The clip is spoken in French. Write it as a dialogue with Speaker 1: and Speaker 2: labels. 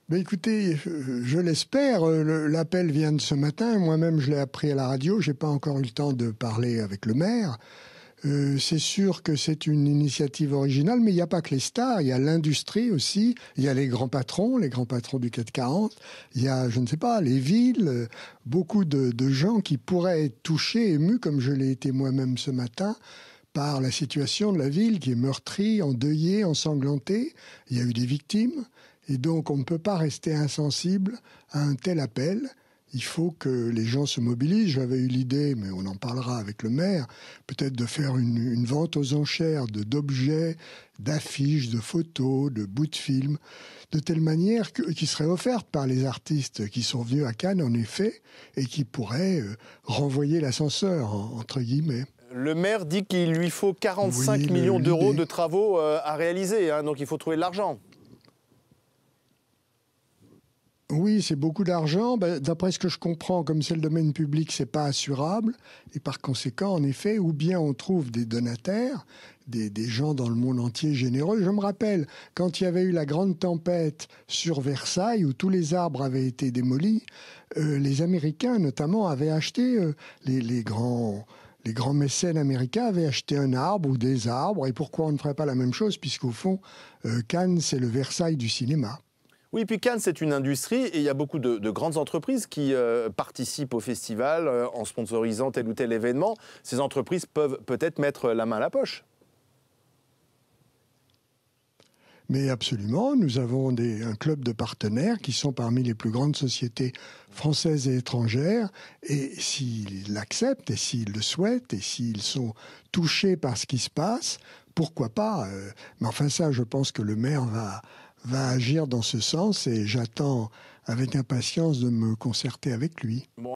Speaker 1: Ben écoutez, je l'espère. L'appel vient de ce matin. Moi-même, je l'ai appris à la radio. J'ai pas encore eu le temps de parler avec le maire. C'est sûr que c'est une initiative originale, mais il n'y a pas que les stars, il y a l'industrie aussi, il y a les grands patrons du CAC 40, il y a, je ne sais pas, les villes, beaucoup de gens qui pourraient être touchés, émus, comme je l'ai été moi-même ce matin, par la situation de la ville qui est meurtrie, endeuillée, ensanglantée. Il y a eu des victimes, et donc on ne peut pas rester insensible à un tel appel. Il faut que les gens se mobilisent. J'avais eu l'idée, mais on en parlera avec le maire, peut-être de faire une vente aux enchères d'objets, d'affiches, de photos, de bouts de films, de telle manière qui seraient offertes par les artistes qui sont venus à Cannes, en effet, et qui pourraient renvoyer l'ascenseur, entre guillemets.
Speaker 2: Le maire dit qu'il lui faut 45
Speaker 1: Oui,
Speaker 2: millions d'euros de travaux à réaliser, hein, donc il faut trouver de l'argent.
Speaker 1: Oui, c'est beaucoup d'argent. D'après ce que je comprends, comme c'est le domaine public, c'est pas assurable. Et par conséquent, en effet, ou bien on trouve des donataires, des gens dans le monde entier généreux. Je me rappelle, quand il y avait eu la grande tempête sur Versailles, où tous les arbres avaient été démolis, les Américains, notamment, avaient acheté les grands mécènes américains avaient acheté un arbre ou des arbres. Et pourquoi on ne ferait pas la même chose, puisqu'au fond, Cannes, c'est le Versailles du cinéma.
Speaker 2: Oui, puis Cannes, c'est une industrie et il y a beaucoup de grandes entreprises qui participent au festival en sponsorisant tel ou tel événement. Ces entreprises peuvent peut-être mettre la main à la poche.
Speaker 1: Mais absolument, nous avons un club de partenaires qui sont parmi les plus grandes sociétés françaises et étrangères. Et s'ils l'acceptent, et s'ils le souhaitent, et s'ils sont touchés par ce qui se passe, pourquoi pas. Mais enfin ça, je pense que le maire va agir dans ce sens et j'attends avec impatience de me concerter avec lui.
Speaker 2: Bon.